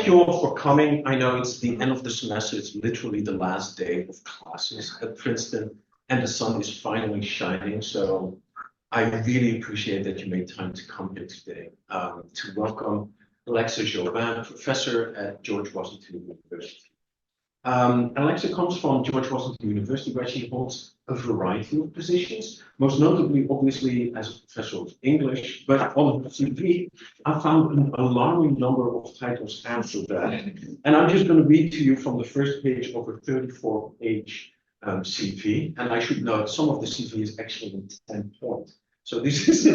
thank you all for coming. I know it's the end of the semester. It's literally the last day of classes at Princeton, and the sun is finally shining. So I really appreciate that you made time to come here today to welcome Alice Joubin, professor at George Washington University. Alexa comes from George Washington University, where she holds a variety of positions, most notably, obviously, as a professor of English, but on the CV, I found an alarming number of titles after that. And I'm just going to read to you from the first page of a 34-page CV, and I should note some of the CV is actually in 10 points. So this is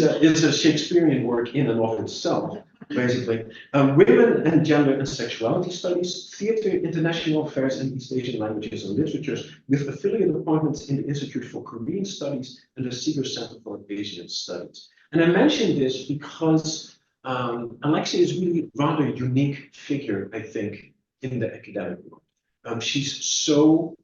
a Shakespearean work in and of itself, basically. Women and gender and sexuality studies, theater, international affairs, and East Asian languages and literatures, with affiliate appointments in the Institute for Korean Studies and the Seeger Center for Asian Studies. And I mention this because Alexia is really rather a unique figure, I think, in the academic world. She's so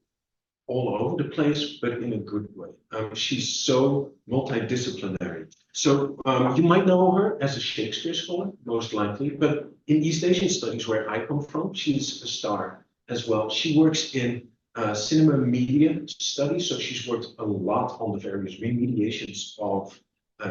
all over the place, but in a good way. She's so multidisciplinary. So you might know her as a Shakespeare scholar, most likely, but in East Asian studies, where I come from, she's a star as well. She works in cinema media studies, so she's worked a lot on the various remediations of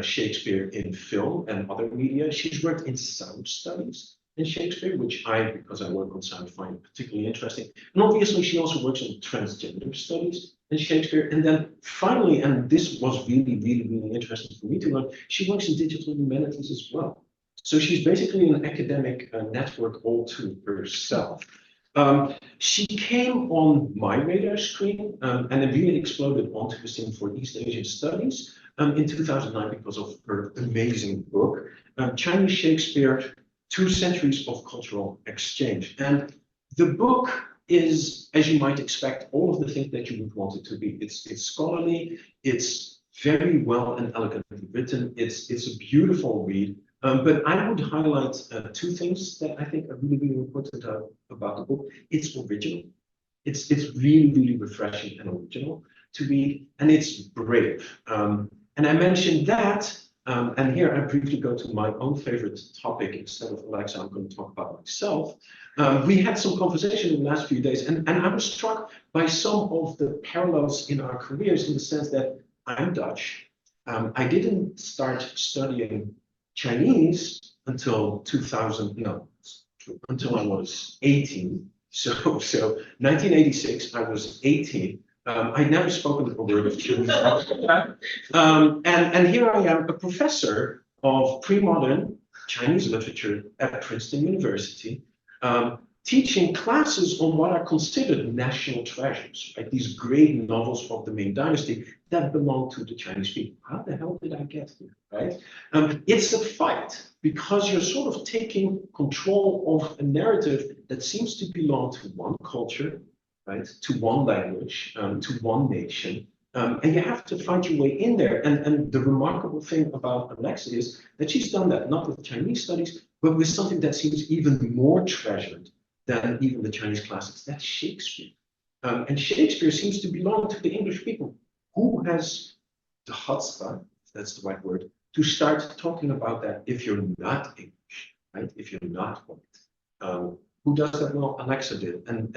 Shakespeare in film and other media. She's worked in sound studies in Shakespeare, which because I work on sound, find particularly interesting. And obviously, she also works in transgender studies in Shakespeare. And then finally, and this was really, really, really interesting for me to learn, she works in digital humanities as well. So she's basically an academic network all to herself. She came on my radar screen and then really exploded onto the scene for East Asian studies in 2009 because of her amazing book, Chinese Shakespeare, 2 Centuries of Cultural Exchange. And the book is, as you might expect, all of the things that you would want it to be. It's scholarly, it's very well and elegantly written, it's a beautiful read. But I would highlight 2 things that I think are really, really important about the book. It's original. It's really, really refreshing and original to read, and it's brave. And I mentioned that. And here I briefly go to my own favorite topic. Instead of Alexa, I'm going to talk about myself. We had some conversation in the last few days, and I was struck by some of the parallels in our careers in the sense that I'm Dutch. I didn't start studying Chinese until until I was 18. So 1986, I was 18. I'd never spoken a word of Chinese. And here I am, a professor of pre-modern Chinese literature at Princeton University, teaching classes on what are considered national treasures, right? These great novels of the Ming Dynasty that belong to the Chinese people. How the hell did I get here, right? It's a fight because you're sort of taking control of a narrative that seems to belong to one culture, right, to one language, to one nation, and you have to find your way in there. And the remarkable thing about Alexa is that she's done that not with Chinese studies, but with something that seems even more treasured than even the Chinese classics. That's Shakespeare. And Shakespeare seems to belong to the English people. Who has the chutzpah, if that's the right word, to start talking about that if you're not English, right? If you're not white. Who does that? Well, Alexa did. And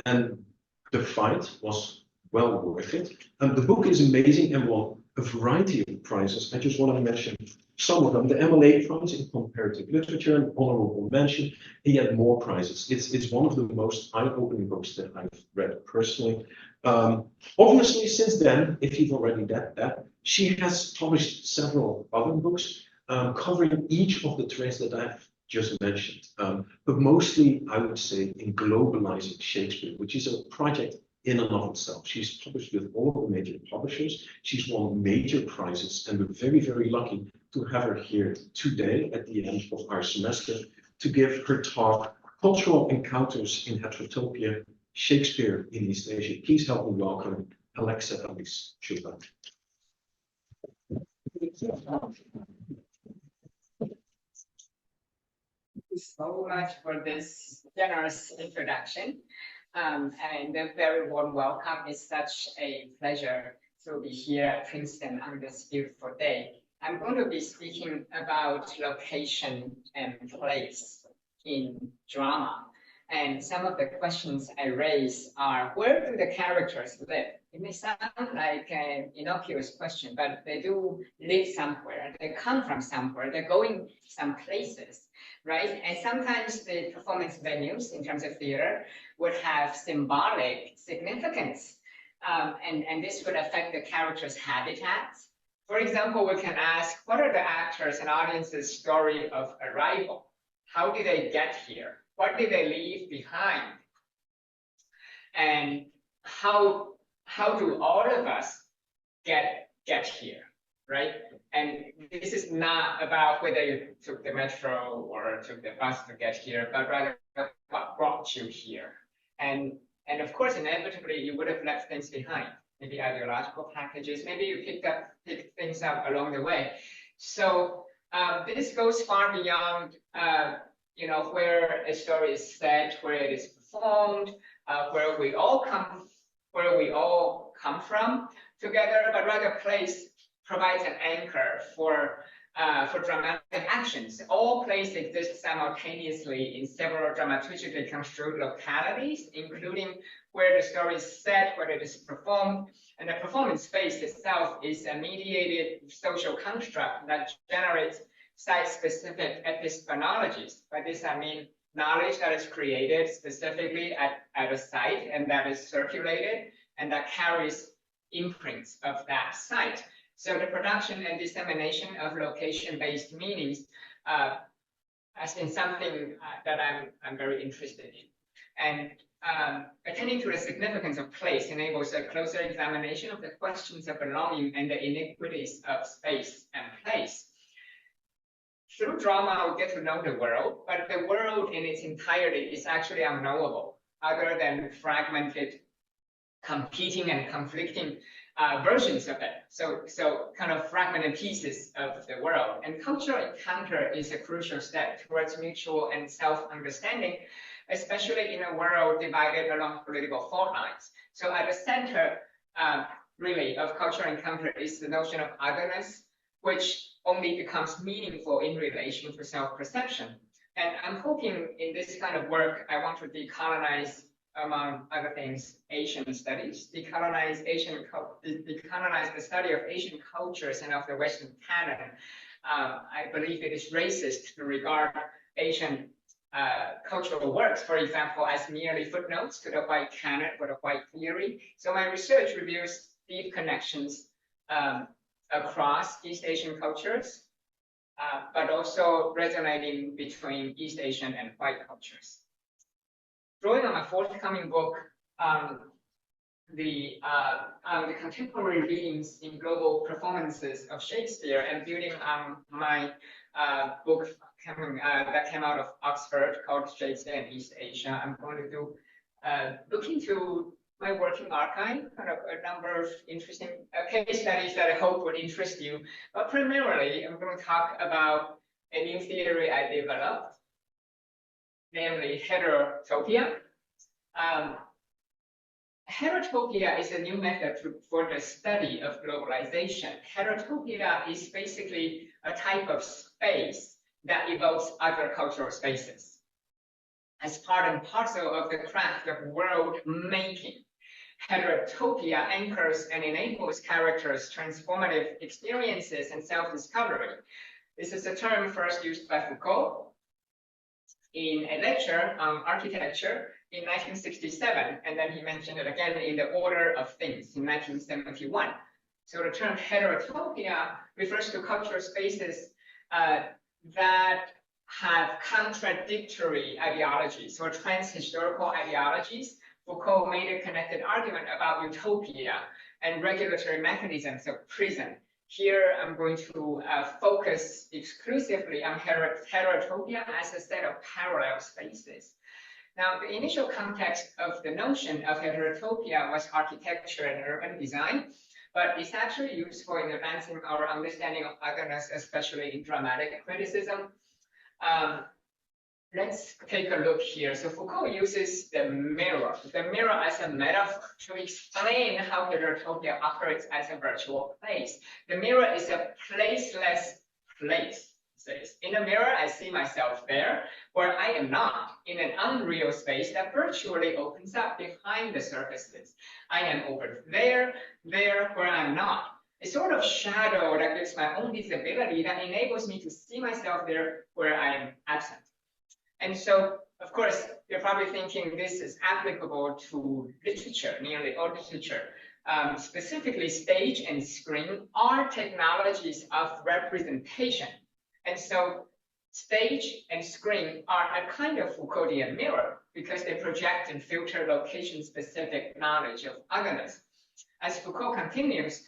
the fight was well worth it. The book is amazing and won a variety of prizes. I just want to mention some of them. The MLA Prize in Comparative Literature, an honorable mention, and yet more prizes. It's one of the most eye-opening books that I've read personally. Obviously, since then, if you've already read that, she has published several other books covering each of the trends that I've just mentioned, but mostly I would say in globalizing Shakespeare, which is a project in and of itself. She's published with all of the major publishers. She's won major prizes, and we're very, very lucky to have her here today at the end of our semester to give her talk, Cultural Encounters in Heterotopia, Shakespeare in East Asia. Please help me welcome Alice Joubin. Thank you so much for this generous introduction and a very warm welcome. It's such a pleasure to be here at Princeton on this beautiful day. I'm going to be speaking about location and place in drama. And some of the questions I raise are, where do the characters live? It may sound like an innocuous question, but they do live somewhere. They come from somewhere. They're going some places, right? And sometimes the performance venues in terms of theater would have symbolic significance. And this would affect the characters' habitats. For example, we can ask, what are the actors and audience's story of arrival? How did they get here? What did they leave behind? And how do all of us get here, right? And this is not about whether you took the metro or took the bus to get here, but rather what brought you here. And of course, inevitably, you would have left things behind, maybe ideological packages, maybe you picked things up along the way. So this goes far beyond where a story is set, where it is performed, where we all come from together, but rather place provides an anchor for dramatic actions. All plays exist simultaneously in several dramaturgically construed localities, including where the story is set, where it is performed, and the performance space itself is a mediated social construct that generates site-specific epistemologies. By this I mean knowledge that is created specifically at a site and that is circulated and that carries imprints of that site. So the production and dissemination of location-based meanings has been something that I'm very interested in. And attending to the significance of place enables a closer examination of the questions of belonging and the iniquities of space and place. Through drama, we get to know the world, but the world in its entirety is actually unknowable, other than fragmented, competing and conflicting versions of it. So kind of fragmented pieces of the world. And cultural encounter is a crucial step towards mutual and self-understanding, especially in a world divided along political fault lines. So at the center, really, of cultural encounter is the notion of otherness, which only becomes meaningful in relation to self-perception. And I'm hoping in this kind of work, I want to decolonize, among other things, Asian studies, decolonize the study of Asian cultures and of the Western canon. I believe it is racist to regard Asian cultural works, for example, as merely footnotes to the white canon or the white theory. So my research reveals deep connections across East Asian cultures, but also resonating between East Asian and white cultures. Drawing on my forthcoming book, the contemporary readings in global performances of Shakespeare, and building on my book that came out of Oxford called Shakespeare in East Asia, I'm going to look into my working archive, kind of a number of interesting case studies that I hope would interest you. But primarily, I'm going to talk about a new theory I developed, namely heterotopia. Heterotopia is a new method for the study of globalization. Heterotopia is basically a type of space that evokes other cultural spaces as part and parcel of the craft of world making. Heterotopia anchors and enables characters' transformative experiences and self-discovery. This is a term first used by Foucault in a lecture on architecture in 1967, and then he mentioned it again in The Order of Things in 1971. So the term heterotopia refers to cultural spaces that have contradictory ideologies or trans-historical ideologies. Foucault made a connected argument about utopia and regulatory mechanisms of prison. Here, I'm going to focus exclusively on heterotopia as a set of parallel spaces. Now, the initial context of the notion of heterotopia was architecture and urban design, but it's actually useful in advancing our understanding of otherness, especially in dramatic criticism. Let's take a look here. So Foucault uses the mirror as a metaphor to explain how heterotopia operates as a virtual place. The mirror is a placeless place. absences. In a mirror, I see myself there, where I am not, in an unreal space that virtually opens up behind the surfaces. I am over there, where I'm not. A sort of shadow that gives my own visibility that enables me to see myself there where I am absent. And so, of course, you're probably thinking this is applicable to literature, nearly all literature. Specifically, stage and screen are technologies of representation. And so stage and screen are a kind of Foucauldian mirror because they project and filter location-specific knowledge of otherness. As Foucault continues,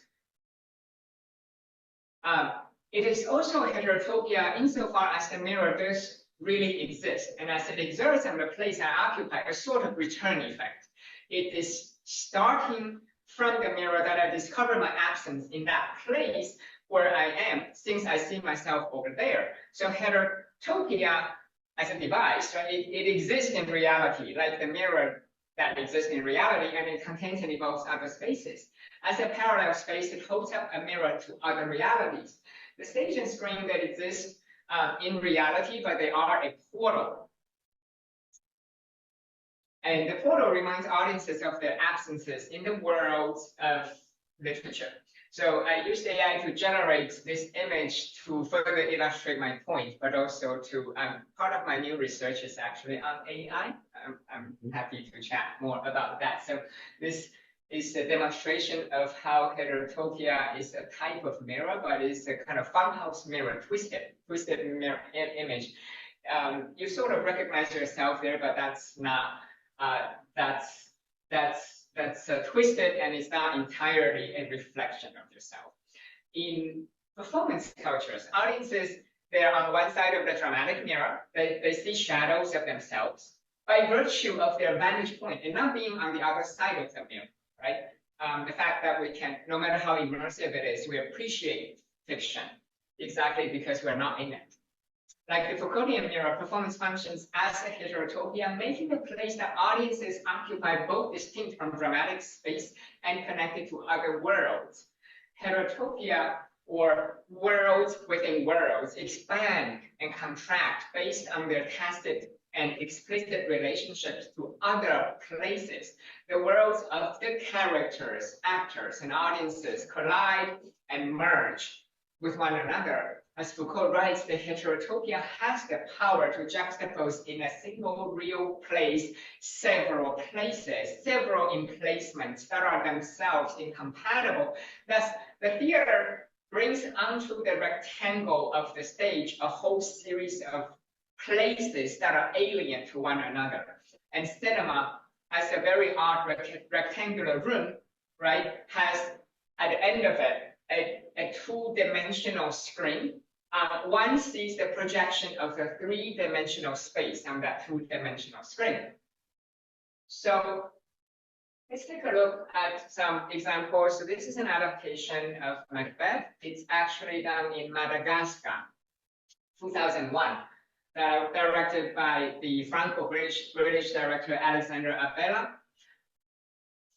it is also a heterotopia insofar as the mirror does really exist, and as it exerts on the place I occupy a sort of return effect. It is starting from the mirror that I discover my absence in that place where I am, since I see myself over there. So heterotopia as a device, right, it exists in reality, like the mirror that exists in reality, and it contains and involves other spaces. As a parallel space, it holds up a mirror to other realities. The stage and screen that exist in reality, but they are a portal. And the portal reminds audiences of their absences in the world of literature. So I used AI to generate this image to further illustrate my point, but also to, part of my new research is actually on AI. I'm happy to chat more about that. So this is a demonstration of how heterotopia is a type of mirror, but it's a kind of funhouse mirror, twisted mirror image. You sort of recognize yourself there, but that's not, that's twisted, and it's not entirely a reflection of yourself. In performance cultures, audiences, they're on one side of the dramatic mirror. They see shadows of themselves by virtue of their vantage point and not being on the other side of the mirror, right? The fact that we can, no matter how immersive it is, we appreciate fiction exactly because we're not in it. Like the Foucauldian mirror, performance functions as a heterotopia, making a place that audiences occupy both distinct from dramatic space and connected to other worlds. Heterotopia, or worlds within worlds, expand and contract based on their tacit and explicit relationships to other places. The worlds of the characters, actors, and audiences collide and merge with one another. As Foucault writes, the heterotopia has the power to juxtapose in a single real place several places, several emplacements that are themselves incompatible. Thus, the theater brings onto the rectangle of the stage a whole series of places that are alien to one another. And cinema, as a very odd rectangular room, right, has at the end of it a two-dimensional screen. One sees the projection of the three-dimensional space on that two-dimensional screen. So let's take a look at some examples. So this is an adaptation of Macbeth. It's actually done in Madagascar, 2001. Directed by the Franco-British director Alexander Abela.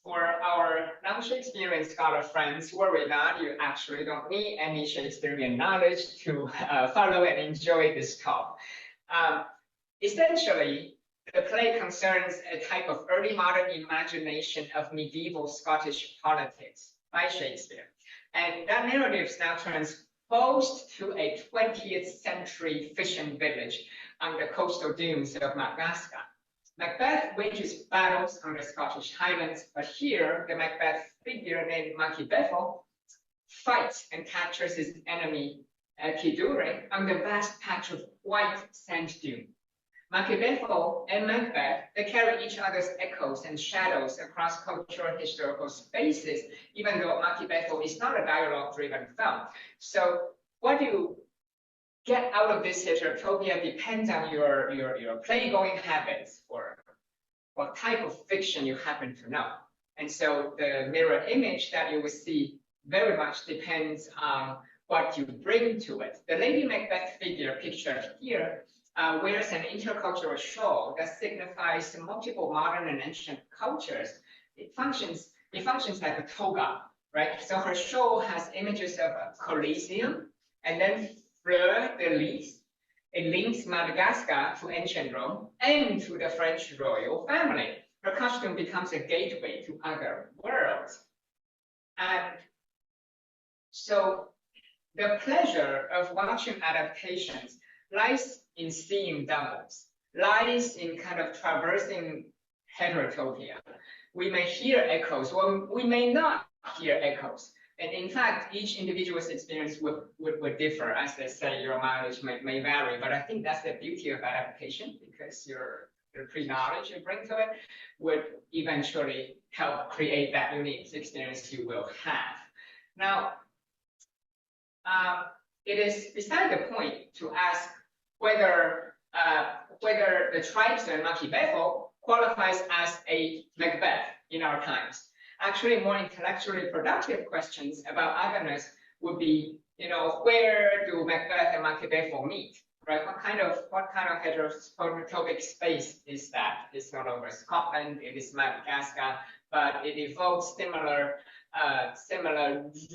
For our non-Shakespearean scholar friends, worry not, you actually don't need any Shakespearean knowledge to follow and enjoy this talk. Essentially, the play concerns a type of early modern imagination of medieval Scottish politics by Shakespeare. And that narrative is now transposed to a 20th century fishing village on the coastal dunes of Madagascar. Macbeth wages battles on the Scottish Highlands, but here the Macbeth figure named Makibefo fights and captures his enemy Keulemans on the vast patch of white sand dune. Makibefo and Macbeth, they carry each other's echoes and shadows across cultural historical spaces, even though Makibefo is not a dialogue-driven film. So what you get out of this heterotopia depends on your play-going habits or what type of fiction you happen to know. And so the mirror image that you will see very much depends on what you bring to it. The Lady Macbeth figure pictured here wears an intercultural shawl that signifies multiple modern and ancient cultures. It functions like a toga, right? So her shawl has images of a Colosseum, and then fleur-de-lis. It links Madagascar to ancient Rome and to the French royal family. Her costume becomes a gateway to other worlds. And so the pleasure of watching adaptations lies in seeing doubles, lies in kind of traversing heterotopia. We may hear echoes, or we may not hear echoes. And in fact, each individual's experience would differ. As they say, your mileage may vary, but I think that's the beauty of adaptation, because your pre-knowledge you bring to it would eventually help create that unique experience you will have. Now, it is beside the point to ask whether the tribesman Makibefo qualifies as a Macbeth in our times. Actually, more intellectually productive questions about otherness would be, where do Macbeth and Makibefo meet? Right? What kind of heterotopic space is that? It's not over Scotland, it is Madagascar, but it evokes similar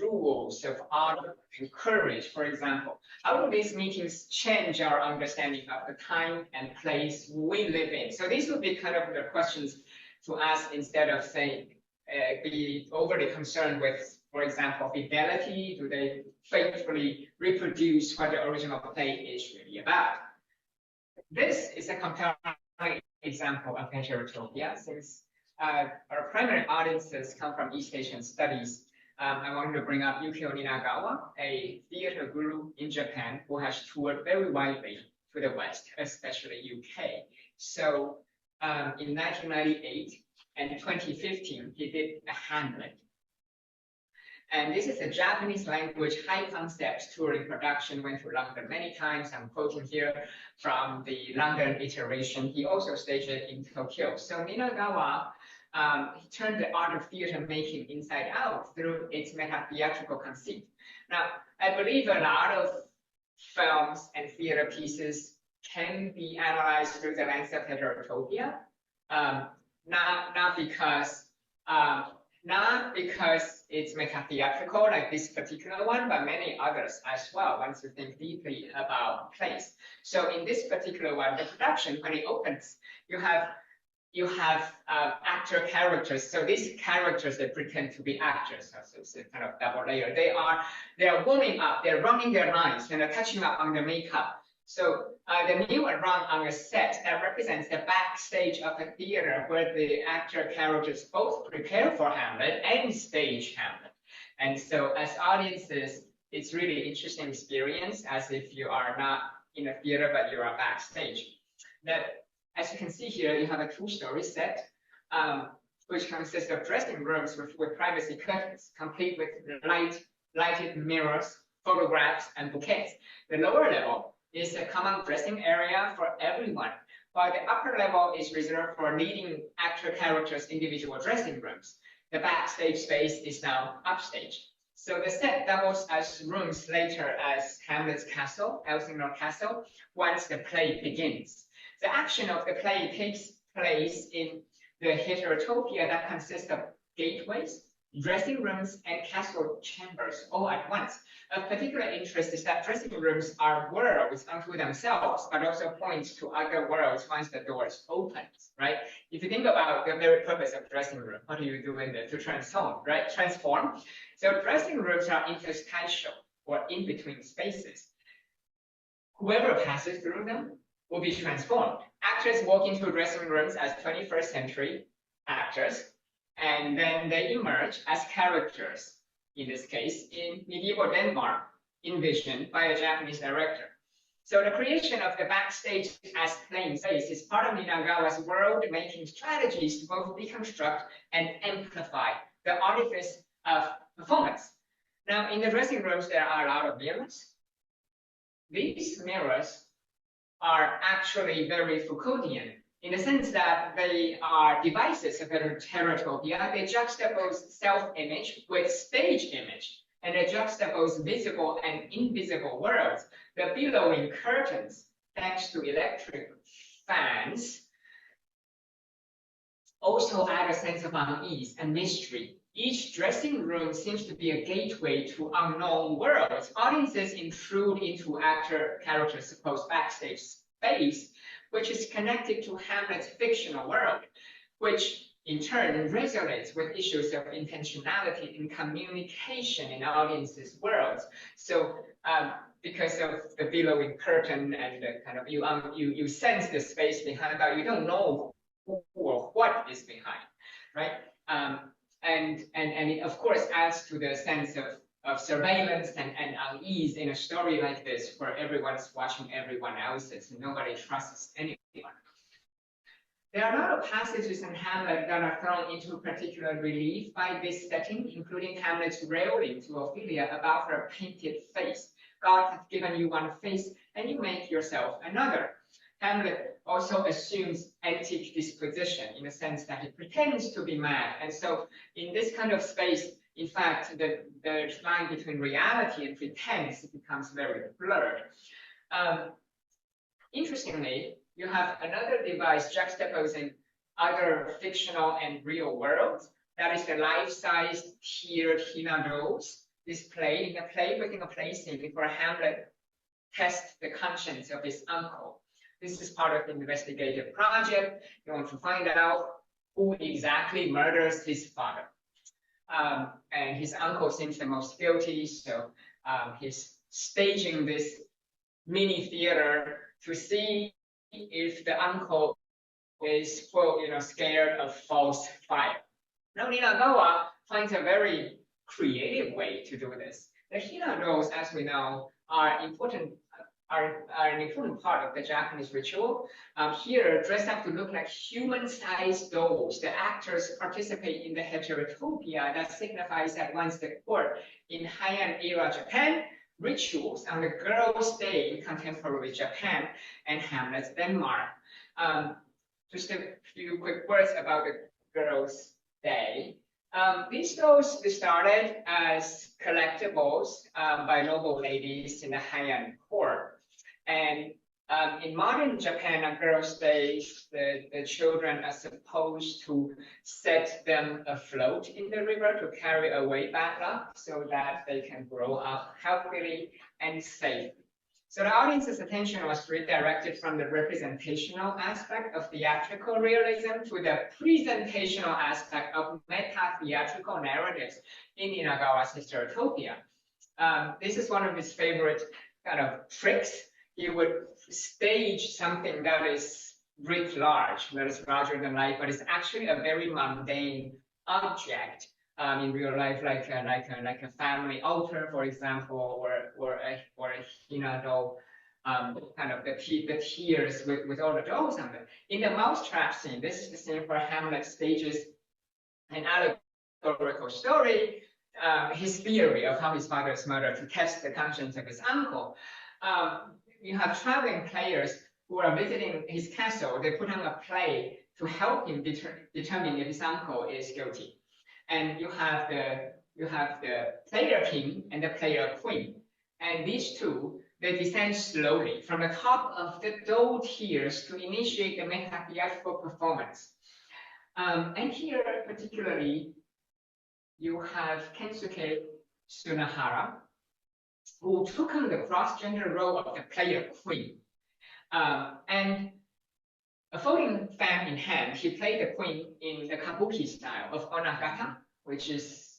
rules of honor and courage, for example. How do these meetings change our understanding of the time and place we live in? So these would be kind of the questions to ask instead of saying, be overly concerned with, for example, fidelity. Do they faithfully reproduce what the original play is really about? This is a compelling example of heterotopia, since our primary audiences come from East Asian studies. I wanted to bring up Yukio Ninagawa, a theater guru in Japan who has toured very widely to the West, especially UK. So in 1998 and 2015, he did a Hamlet. And this is a Japanese language high concept touring production, went to London many times. I'm quoting here from the London iteration. He also staged it in Tokyo. So Ninagawa, he turned the art of theater making inside out through its meta-theatrical conceit. Now, I believe a lot of films and theater pieces can be analyzed through the lens of heterotopia, not because it's meta-theatrical like this particular one, but many others as well, once you think deeply about place. So in this particular one, the production, when it opens, you have actor characters. So these characters, they pretend to be actors. So it's a kind of double layer. They are warming up, they're running their lines, and they're touching up on the makeup. So the new run on a set that represents the backstage of a theater where the actor characters both prepare for Hamlet and stage Hamlet. And so as audiences, it's really interesting experience, as if you are not in a theater, but you are backstage. That, as you can see here, you have a two-story set, which consists of dressing rooms with privacy curtains, complete with lighted mirrors, photographs, and bouquets. The lower level is a common dressing area for everyone, while the upper level is reserved for leading actor characters' individual dressing rooms. The backstage space is now upstage. So the set doubles as rooms later as Hamlet's castle, Elsinore Castle, once the play begins. The action of the play takes place in the heterotopia that consists of gateways, dressing rooms, and castle chambers all at once. Of particular interest is that dressing rooms are worlds unto themselves, but also point to other worlds once the doors open, right? If you think about the very purpose of dressing room, what do you do in there? To transform, right? Transform. So dressing rooms are interstitial, or in between spaces. Whoever passes through them will be transformed. Actors walk into dressing rooms as 21st century actors, and then they emerge as characters, in this case, in medieval Denmark, envisioned by a Japanese director. So the creation of the backstage as playing space is part of Ninagawa's world-making strategies to both deconstruct and amplify the artifice of performance. Now, in the dressing rooms, there are a lot of mirrors. These mirrors are actually very Foucauldian, in the sense that they are devices of heterotopia. They juxtapose self-image with stage image, and they juxtapose visible and invisible worlds. The billowing curtains, thanks to electric fans, also add a sense of unease and mystery. each dressing room seems to be a gateway to unknown worlds. Audiences intrude into actor characters' supposed backstage space, which is connected to Hamlet's fictional world, which in turn resonates with issues of intentionality and communication in audiences' worlds. So because of the billowing curtain and the kind of you sense the space behind, but you don't know who or what is behind, right? And it of course adds to the sense of surveillance and unease in a story like this, where everyone's watching everyone else's and nobody trusts anyone. There are a lot of passages in Hamlet that are thrown into particular relief by this setting, including Hamlet's railing to Ophelia about her painted face. God hath given you one face, and you make yourself another. Hamlet also assumes antique disposition in the sense that he pretends to be mad. And so in this kind of space, in fact, the line between reality and pretense becomes very blurred. Interestingly, you have another device juxtaposing other fictional and real worlds. That is the life-size tiered Hinados displayed in a play within a play scene where Hamlet tests the conscience of his uncle. This is part of the investigative project. You want to find out who exactly murders his father. And his uncle seems the most guilty, so he's staging this mini theater to see if the uncle is, quote, scared of false fire. Now, Ninagawa finds a very creative way to do this. The Hinados, as we know, are an important part of the Japanese ritual. Here, dressed up to look like human-sized dolls, the actors participate in the Heterotopia that signifies that once the court in Heian era Japan, rituals on the girls' day in contemporary Japan and Hamlet's Denmark. Just a few quick words about the girls' day. These dolls started as collectibles by noble ladies in the Heian court. And in modern Japan, on girls' days, the children are supposed to set them afloat in the river to carry away bad luck so that they can grow up healthily and safely. So the audience's attention was redirected from the representational aspect of theatrical realism to the presentational aspect of meta-theatrical narratives in Ninagawa's Heterotopia. This is one of his favorite kind of tricks. He would stage something that is writ large, that is larger than life, but it's actually a very mundane object in real life, like a family altar, for example, or a Hinado, kind of the tears with all the dolls on it. In the mousetrap scene, this is the scene where Hamlet stages an allegorical story, his theory of how his father is murdered to test the conscience of his uncle. You have traveling players who are visiting his castle. They put on a play to help him determine if his uncle is guilty. And you have the player king and the player queen. And these two, they descend slowly from the top of the doll tiers to initiate the meta-theatrical performance. And here, particularly, you have Kensuke Tsunahara, who took on the cross-gender role of the player queen. And a folding fan in hand, he played the queen in the kabuki style of onagata, which is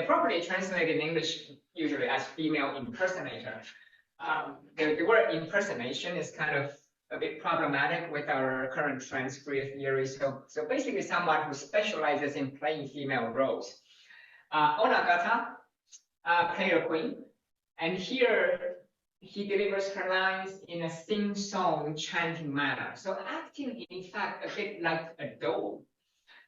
properly translated in English usually as female impersonator. The word impersonation is kind of a bit problematic with our current trans queer theory. So basically someone who specializes in playing female roles. Onagata, player queen, and here he delivers her lines in a sing-song chanting manner. So acting, in fact, a bit like a doll.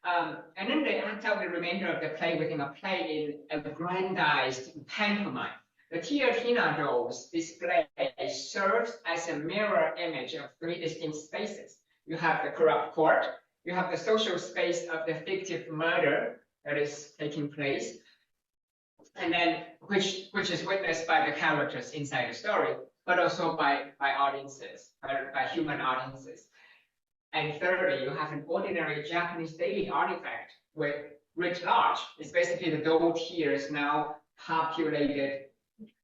And then they act out the remainder of the play within a play in aggrandized pantomime. The tiered Hina dolls display serves as a mirror image of three distinct spaces. You have the corrupt court, you have the social space of the fictive murder that is taking place, and then which is witnessed by the characters inside the story, but also by audiences, by human audiences. And thirdly, you have an ordinary Japanese daily artifact with writ large. It's basically the dole tiers now populated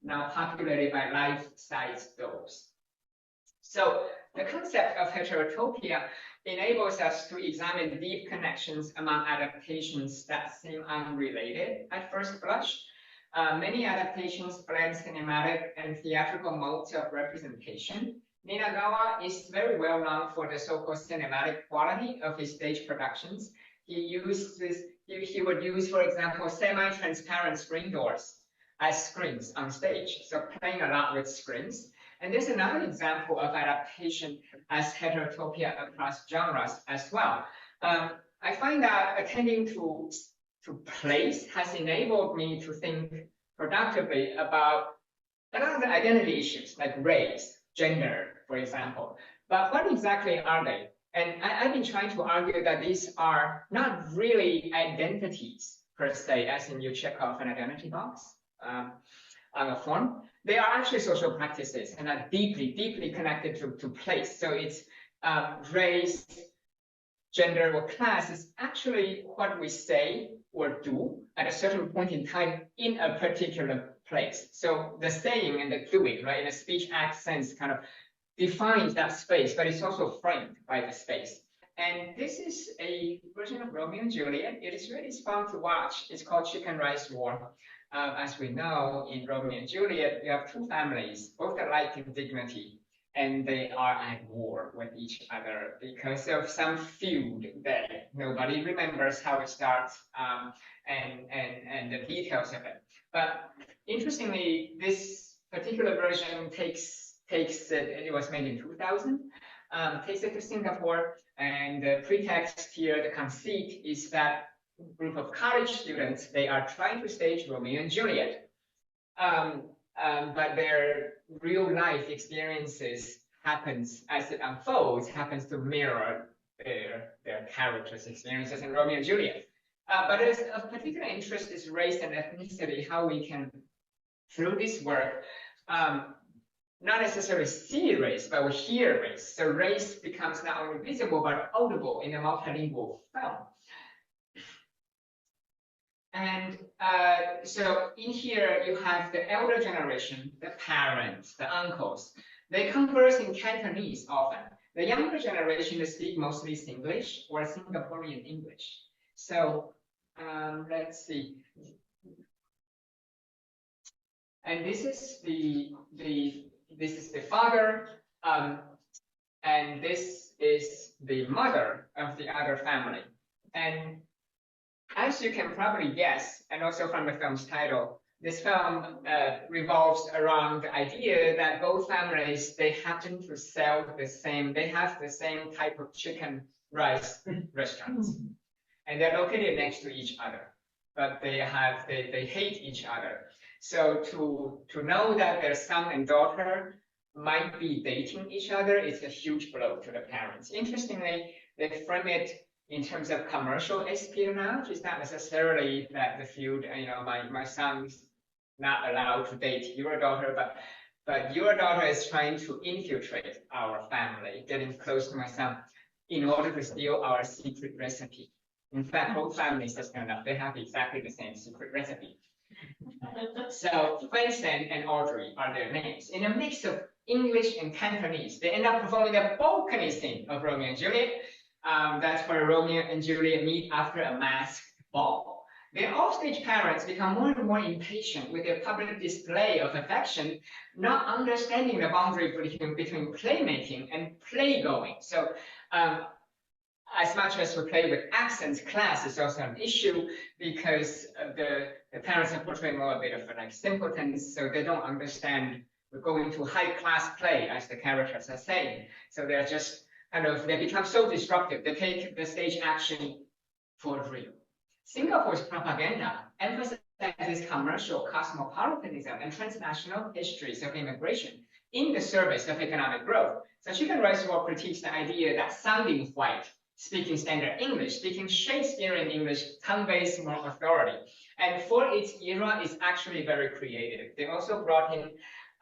by life-size doles. So the concept of heterotopia enables us to examine deep connections among adaptations that seem unrelated at first blush. Many adaptations blend cinematic and theatrical modes of representation. Ninagawa is very well known for the so-called cinematic quality of his stage productions. He would use, for example, semi-transparent screen doors as screens on stage, so playing a lot with screens. And there's another example of adaptation as heterotopia across genres as well. I find that attending to plays has enabled me to think productively about a lot of the identity issues like race, gender, for example. But what exactly are they? And I've been trying to argue that these are not really identities per se, as in you check off an identity box on a form. They are actually social practices and are deeply, deeply connected to place. So it's race, gender, or class is actually what we say or do at a certain point in time in a particular place. So the saying and the doing, right, in a speech act sense kind of defines that space, but it's also framed by the space. And this is a version of Romeo and Juliet. It is really fun to watch. It's called Chicken Rice War. As we know, in Romeo and Juliet, you have two families, both alike in dignity, and they are at war with each other because of some feud that nobody remembers how it starts and the details of it. But interestingly, this particular version takes it was made in 2000, takes it to Singapore, and the pretext here, the conceit is that group of college students, they are trying to stage Romeo and Juliet. But their real life experiences happens as it unfolds, happens to mirror their characters' experiences in Romeo and Juliet. But of particular interest is race and ethnicity, how we can, through this work, not necessarily see race, but we hear race. So race becomes not only visible, but audible in a multilingual film. And so in here, you have the elder generation, the parents, the uncles. They converse in Cantonese often. The younger generation, they speak mostly Singlish or Singaporean English. So let's see. And this is the father, and this is the mother of the other family. And as you can probably guess, and also from the film's title, this film revolves around the idea that both families, they happen to sell the same, they have the same type of chicken rice restaurants. And they're located next to each other, but they hate each other. So to know that their son and daughter might be dating each other is a huge blow to the parents. Interestingly, they frame it in terms of commercial espionage. It's not necessarily that the feud, my son's not allowed to date your daughter, but your daughter is trying to infiltrate our family, getting close to my son in order to steal our secret recipe. In fact, both families just turned up, they have exactly the same secret recipe. So Vincent and Audrey are their names. In a mix of English and Cantonese, they end up performing the balcony scene of Romeo and Juliet. That's where Romeo and Juliet meet after a masked ball. Their offstage parents become more and more impatient with their public display of affection, not understanding the boundary between playmaking and playgoing. So as much as we play with accents, class is also an issue because the parents are portraying more a bit of like simpletons, so they don't understand we're going to high class play, as the characters are saying. So they're just they become so disruptive, they take the stage action for real. Singapore's propaganda emphasizes commercial cosmopolitanism and transnational histories of immigration in the service of economic growth. So Chicken Rice War critiques the idea that sounding white, speaking standard English, speaking Shakespearean English conveys more authority. And for its era, it's actually very creative. They also brought in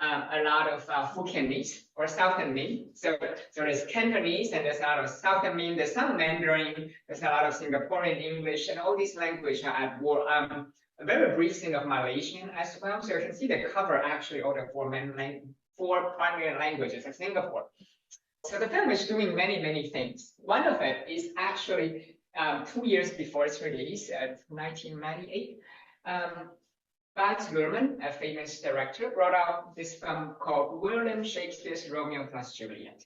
a lot of Hokkien or Southernese. So there's Cantonese and there's a lot of Southernese, there's some Mandarin, there's a lot of Singaporean English, and all these languages are at war. A very brief thing of Malaysian as well. So you can see the cover actually all the four primary languages of Singapore. So the film is doing many, many things. One of it is actually 2 years before its release, 1998. Luhrmann, a famous director, brought out this film called William Shakespeare's Romeo plus Juliet.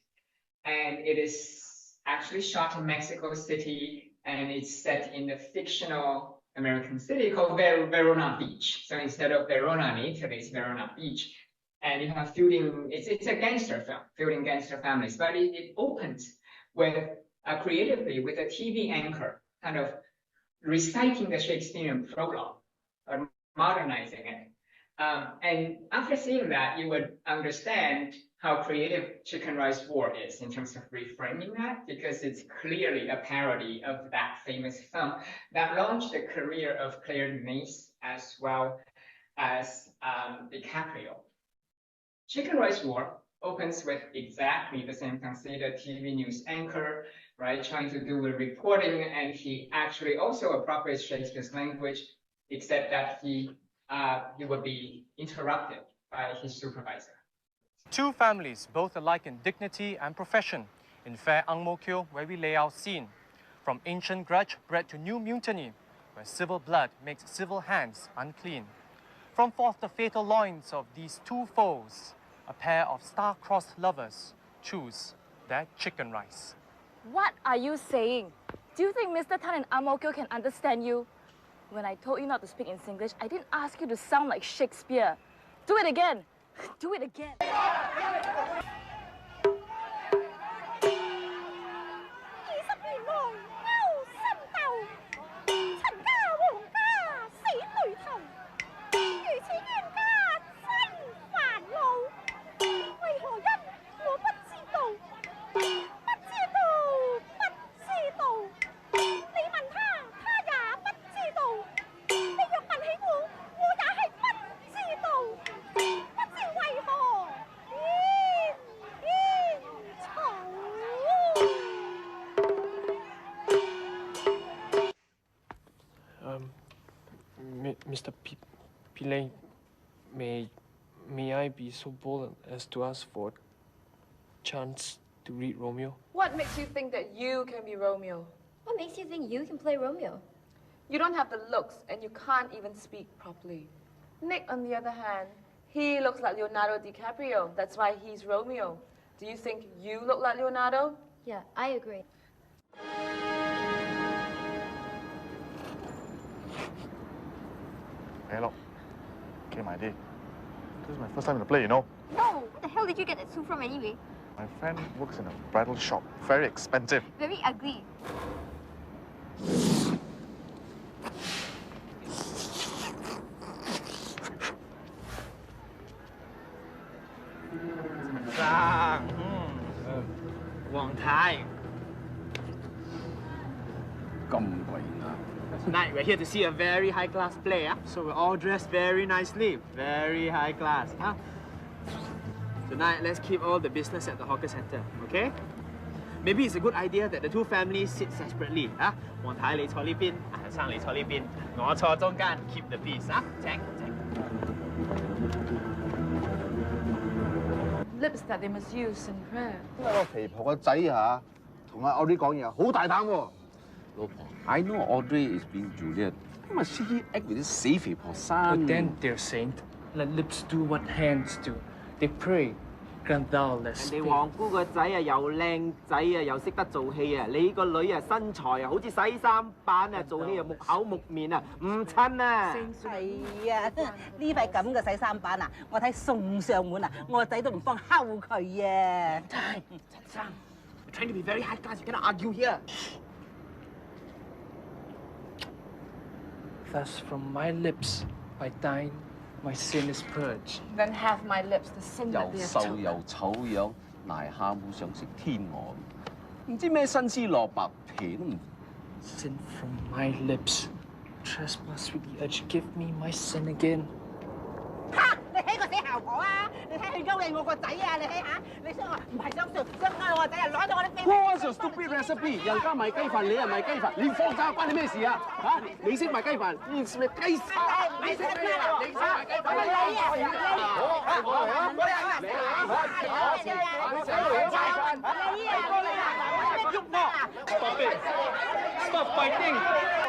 And it is actually shot in Mexico City, and it's set in the fictional American city called Verona Beach. So instead of Verona in Italy, it's Verona Beach. And you have it's a gangster film, feuding gangster families, but it opens with creatively with a TV anchor kind of reciting the Shakespearean prologue, or modernizing it. And after seeing that, you would understand how creative Chicken Rice War is in terms of reframing that, because it's clearly a parody of that famous film that launched the career of Claire Denis as well as DiCaprio. Chicken Rice War opens with exactly the same thing, say the TV news anchor, right, trying to do with reporting, and he actually also appropriates Shakespeare's language, except that he would be interrupted by his supervisor. Two families, both alike in dignity and profession, in fair Ang Mo Kio, where we lay our scene. From ancient grudge bred to new mutiny, where civil blood makes civil hands unclean. From forth the fatal loins of these two foes, a pair of star-crossed lovers choose their chicken rice. What are you saying? Do you think Mr. Tan and Ang Mo Kio can understand you? When I told you not to speak in Singlish, I didn't ask you to sound like Shakespeare. Do it again. Do it again. Mr. Pillay, may I be so bold as to ask for a chance to read Romeo? What makes you think that you can be Romeo? What makes you think you can play Romeo? You don't have the looks, and you can't even speak properly. Nick, on the other hand, he looks like Leonardo DiCaprio. That's why he's Romeo. Do you think you look like Leonardo? Yeah, I agree. Hey, look. Okay, my day. This is my first time in the play, you know. No! Where the hell did you get that suit from anyway? My friend works in a bridal shop. Very expensive. Very ugly. Tonight we're here to see a very high-class play, so we're all dressed very nicely, very high class. Tonight, let's keep all the business at the hawker center, okay? Maybe it's a good idea that the two families sit separately. 黃太你坐呢邊，阿生你坐呢邊，我坐中間 ，keep the peace. Lips that they must use in prayer. 個肥婆個仔嚇，同阿 Audrey 講嘢好大膽喎。老婆 ，I know Audrey is being Juliet. Why must she act with this 死肥婆生 But then, dear saint, let lips do what hands do. They pray, grant thou let 人 speak. 哋皇姑個仔啊，又靚仔啊，又識得做戲啊，你個女啊身材啊，好似洗衫板啊，做戲啊木口木面啊，唔襯啊！係啊，呢塊咁嘅洗衫板啊，我睇送上門啊，我個仔都唔幫睺佢啊！陳生 ，we're trying to be very high class. You cannot argue here. Thus from my lips, by thine, my sin is purged. Then have my lips, the sin 又 that they have 瘦 told. 又醜樣，癩蝦冇想食天鵝，唔知咩新絲蘿蔔皮都唔。Sin from my lips, trespass with the edge, give me my sin again. 嚇！你起個死行效果啊！你睇佢勾引我個仔啊！你睇下，你想我唔係想勾我仔啊，攞咗我啲飛。What's your stupid recipe？ 人家賣雞飯，你又賣雞飯，你放假關你咩事啊？嚇，你識賣雞飯，你識賣雞飯，你識賣雞飯，你識賣雞飯，Stop fighting!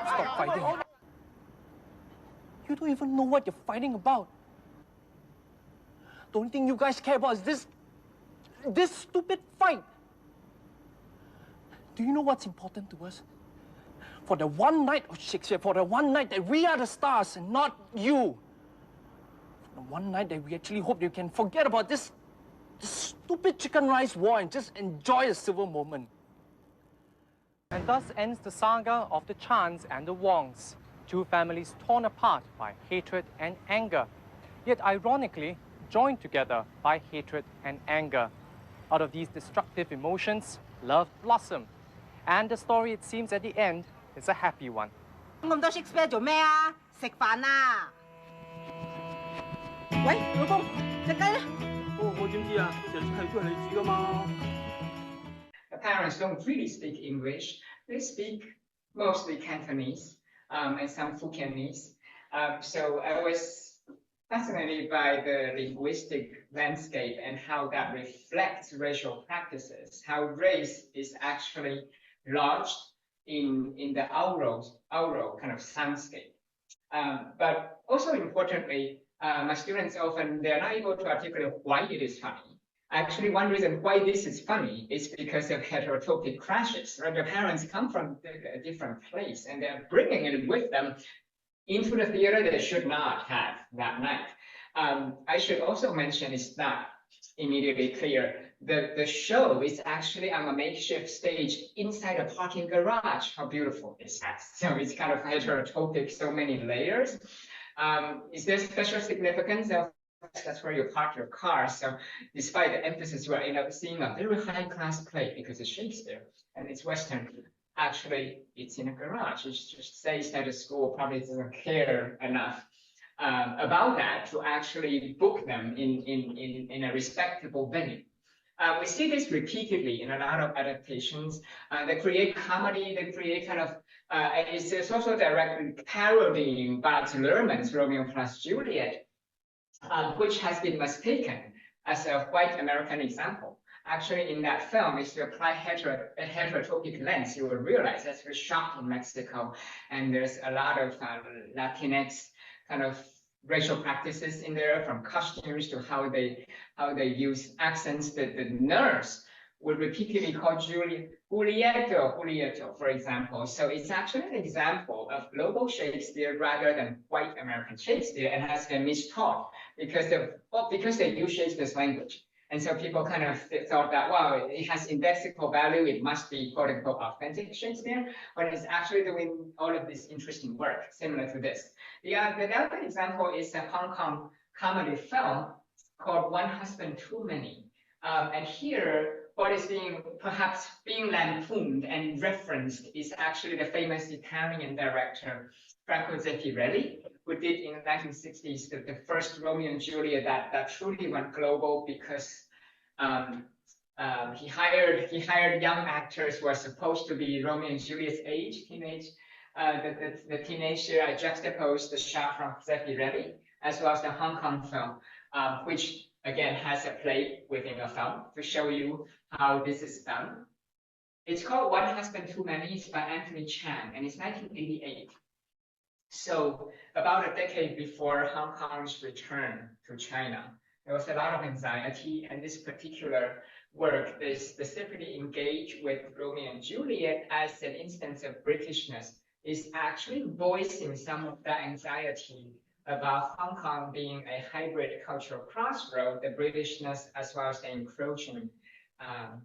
Stop fighting! You don't even know what you're fighting about. The only thing you guys care about is this stupid fight. Do you know what's important to us? For the one night of Shakespeare, for the one night that we are the stars and not you. For the one night that we actually hope you can forget about this stupid chicken rice war and just enjoy a civil moment. And thus ends the saga of the Chans and the Wongs, two families torn apart by hatred and anger, yet ironically joined together by hatred and anger. Out of these destructive emotions, love blossomed. And the story, it seems, at the end, is a happy one. 咁多 Shakespeare 做咩啊？食飯啦！喂，老公，隻雞咧？我點知啊？成隻雞都係你煮㗎嘛。The parents don't really speak English. They speak mostly Cantonese and some Fukienese. So I was fascinated by the linguistic landscape and how that reflects racial practices, how race is actually lodged in the oral kind of soundscape. But also importantly, my students often, they're not able to articulate why it is funny. Actually, one reason why this is funny is because of heterotopic crashes, right? The parents come from a different place and they're bringing it with them into the theater they should not have that night. I should also mention, it's not immediately clear, the show is actually on a makeshift stage inside a parking garage. How beautiful is that? So it's kind of heterotopic, so many layers. Is there special significance of that's where you park your car? So despite the emphasis, we're seeing a very high-class play because it's Shakespeare and it's Western. Actually, it's in a garage. It just says that the school probably doesn't care enough about that to actually book them in a respectable venue. We see this repeatedly in a lot of adaptations. They create comedy, they create kind of, it's also directly parodying Bart Luhrmann's Romeo plus Juliet, which has been mistaken as a white American example. Actually, in that film, if you apply a heterotopic lens, you will realize that's very shot in Mexico, and there's a lot of Latinx kind of racial practices in there, from costumes to how they use accents. The nurse would repeatedly call Julieto, for example. So it's actually an example of global Shakespeare rather than white American Shakespeare, and has been mistaught because they use Shakespeare's language. And so people kind of thought that, wow, it has indexical value, it must be quote unquote authentic Shakespeare, but it's actually doing all of this interesting work similar to this. The other example is a Hong Kong comedy film called One Husband Too Many. And here, what is perhaps being lampooned and referenced is actually the famous Italian director, Franco Zeffirelli, who did in the 1960s the first Romeo and Juliet that truly went global because he hired young actors who are supposed to be Romeo and Juliet's age, teenage. The teenager juxtaposed the shot from Zeffirelli as well as the Hong Kong film, which again has a play within a film to show you how this is done. It's called One Husband Too Many. It's by Anthony Chan, and it's 1988. So about a decade before Hong Kong's return to China, there was a lot of anxiety, and this particular work, they specifically engage with Romeo and Juliet as an instance of Britishness, is actually voicing some of that anxiety about Hong Kong being a hybrid cultural crossroad, the Britishness as well as the encroaching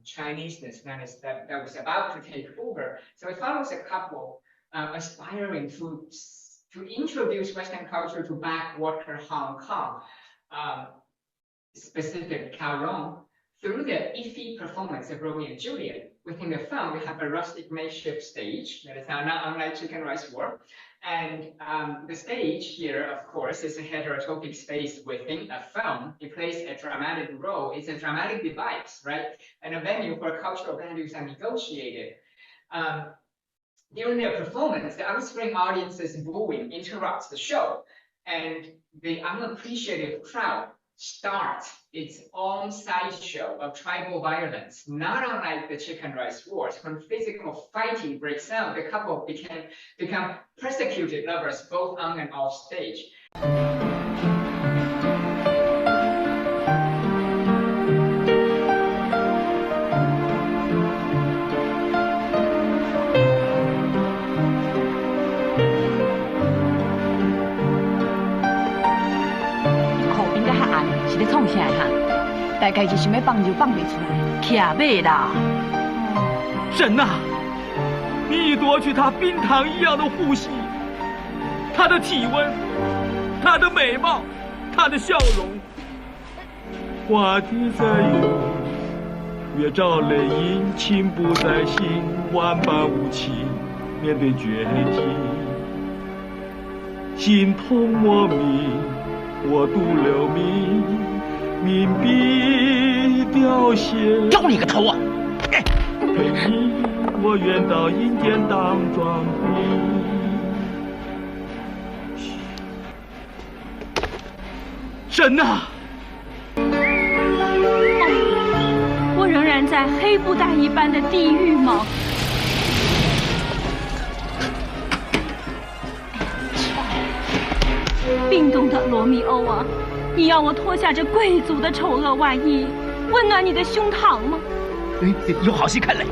Chineseness that was about to take over. So it follows a couple aspiring to introduce Western culture to backwater Hong Kong, specific Kowloon, through the iffy performance of Romeo and Juliet. Within the film, we have a rustic makeshift stage that is not unlike Chicken Rice War. And the stage here, of course, is a heterotopic space within a film. It plays a dramatic role. It's a dramatic device, right? And a venue where cultural values are negotiated. During their performance, the on-screen audience's booing interrupts the show, and the unappreciative crowd starts its own sideshow of tribal violence. Not unlike the chicken rice wars, when physical fighting breaks out, the couple become persecuted lovers both on and off stage. 大概是想要放就放袂出来，徛尾啦。神呐，你已夺去他冰糖一样的呼吸，他的体温，他的美貌，他的笑容。话题在有，月照泪影，情不在心，万般无情，面对绝境，心痛莫名，我独留名。 冥币凋谢，丢你个头啊！陪你，我愿到阴间当壮兵。神呐！我仍然在黑布袋一般的地狱吗？冰冻的罗密欧啊！ 你要我脱下这贵族的丑恶外衣，温暖你的胸膛吗？有好戏看嘞！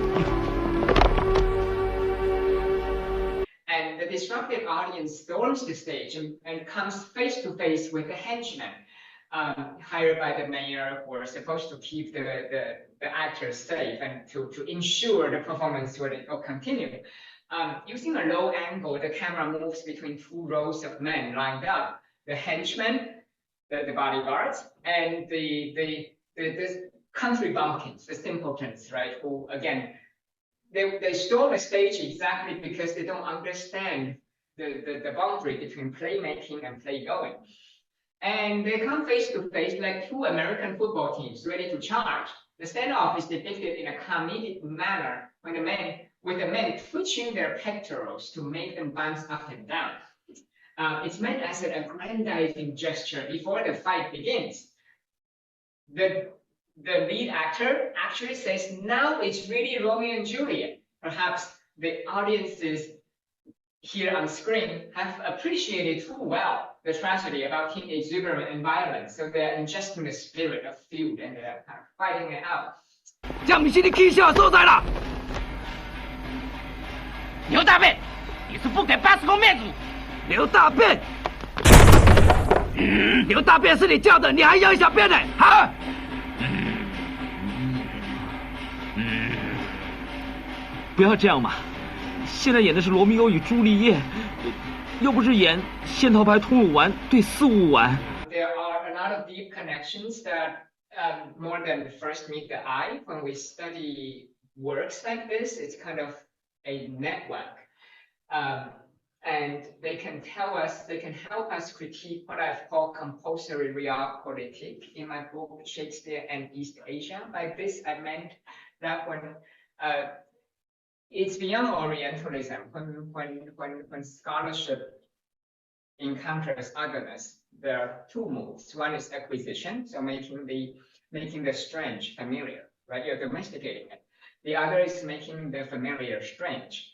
And the disrupted audience storms the stage and comes face to face with the henchmen hired by the mayor, who are supposed to keep the actors safe and to ensure the performance will continue. Using a low angle, the camera moves between two rows of men lined up. The henchmen, the bodyguards, and the country bumpkins, the simpletons, right? Who again, they storm the stage exactly because they don't understand the boundary between playmaking and playgoing. And they come face to face like two American football teams ready to charge. The standoff is depicted in a comedic manner when the men twitching their pectorals to make them bounce up and down. It's meant as an aggrandizing gesture before the fight begins. The lead actor actually says, now it's really Romeo and Juliet. Perhaps the audiences here on screen have appreciated too well the tragedy about teen exuberance and violence, so they're ingesting the spirit of feud and they're kind of fighting it out. 将你心里气下所在了。刘大便，你是不给巴斯公面子。 刘大便，刘大便是你叫的，你还要小便呢？啊！不要这样嘛！现在演的是罗密欧与朱丽叶，又不是演线头牌通鲁丸对四五丸。There are a lot of deep connections that more than first meet the eye. When we study works like this, it's kind of a network. And they can help us critique what I've called compulsory realpolitik in my book, Shakespeare and East Asia. By this, I meant that when it's beyond Orientalism, when scholarship encounters otherness, there are two moves. One is acquisition, so making the strange familiar, right? You're domesticating it. The other is making the familiar strange.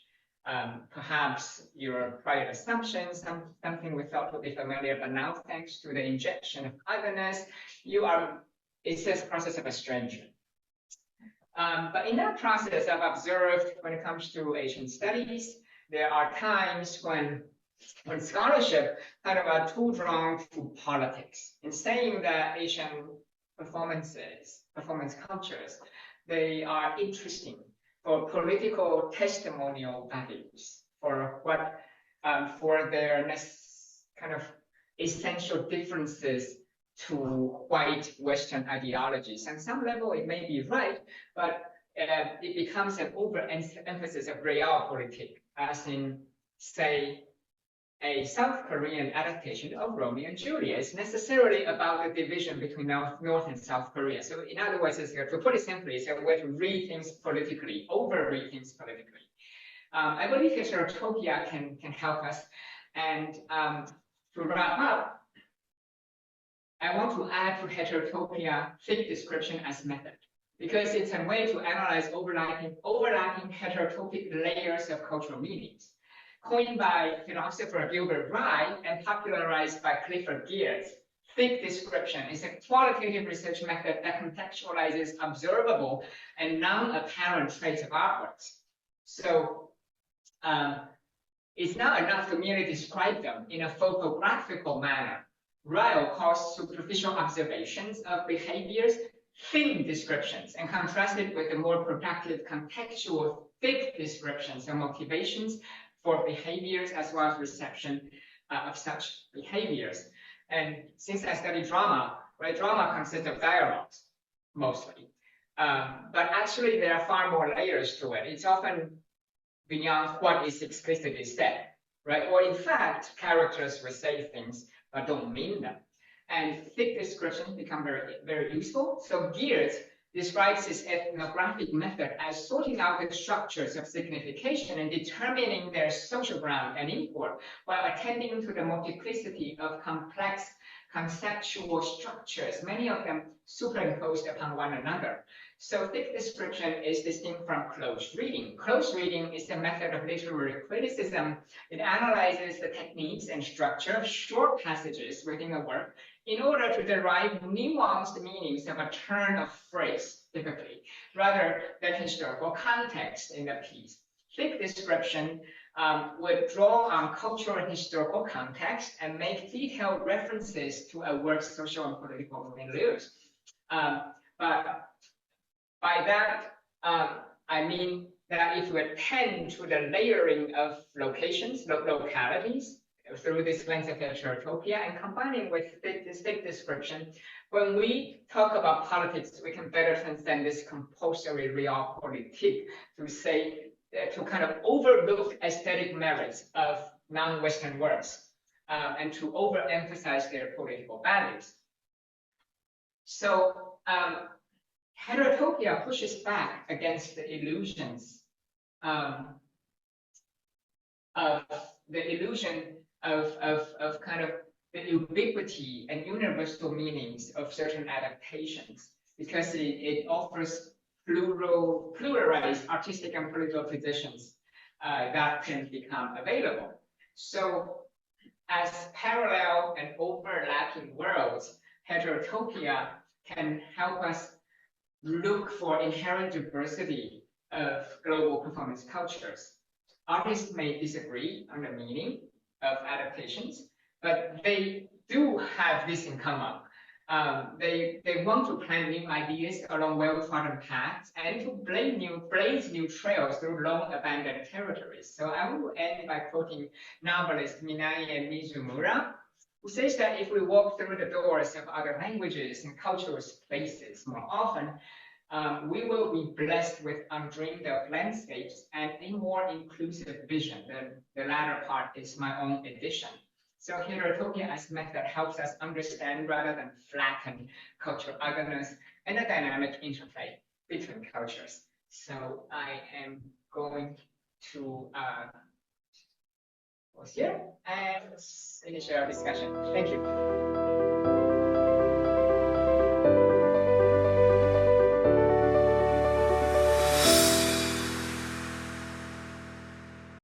Perhaps your prior assumptions, something we thought would be familiar, but now thanks to the injection of otherness, it's this process of estrangement. But in that process, I've observed when it comes to Asian studies, there are times when scholarship kind of are too drawn to politics. In saying that Asian performance cultures, they are interesting for political testimonial values, for their kind of essential differences to white Western ideologies. On some level, it may be right, but it becomes an overemphasis of realpolitik, as in, say, a South Korean adaptation of Romeo and Juliet. It's necessarily about the division between North and South Korea. So in other words, to put it simply, it's a way to read things politically, over-read things politically. I believe Heterotopia can help us. And to wrap up, I want to add to Heterotopia thick description as method, because it's a way to analyze overlapping heterotopic layers of cultural meanings. Coined by philosopher Gilbert Blythe and popularized by Clifford Geertz, thick description is a qualitative research method that contextualizes observable and non-apparent traits of artworks. So it's not enough to merely describe them in a photographical manner. Ryle calls superficial observations of behaviors thin descriptions and contrasted with the more productive contextual thick descriptions and motivations for behaviors as well as reception of such behaviors. And since I study drama, right, drama consists of dialogues mostly, but actually there are far more layers to it. It's often beyond what is explicitly said, right? Or in fact, characters will say things but don't mean them. And thick descriptions become very, very useful. So Geertz describes his ethnographic method as sorting out the structures of signification and determining their social ground and import, while attending to the multiplicity of complex conceptual structures, many of them superimposed upon one another. So thick description is distinct from close reading. Close reading is a method of literary criticism. It analyzes the techniques and structure of short passages within a work in order to derive nuanced meanings of a turn of phrase, typically, rather than historical context in the piece. Thick description would draw on cultural and historical context and make detailed references to a work's social and political milieu. But by that, I mean that if we attend to the layering of locations, localities, through this lens of Heterotopia and combining with this thick description, when we talk about politics, we can better transcend this compulsory realpolitik to say, to kind of overlook aesthetic merits of non-Western works and to overemphasize their political values. So Heterotopia pushes back against the illusions of the illusion of kind of the ubiquity and universal meanings of certain adaptations, because it offers pluralized artistic and political positions that can become available. So as parallel and overlapping worlds, Heterotopia can help us look for inherent diversity of global performance cultures. Artists may disagree on the meaning of adaptations, but they do have this in common. They want to plan new ideas along well-trodden paths and to blaze new trails through long abandoned territories. So I will end by quoting novelist Minae Mizumura, who says that if we walk through the doors of other languages and cultural spaces more often, we will be blessed with undreamed of landscapes and a more inclusive vision. The latter part is my own addition. So Heterotopia as method helps us understand rather than flatten cultural otherness and the dynamic interplay between cultures. So I am going to pause here and finish our discussion. Thank you.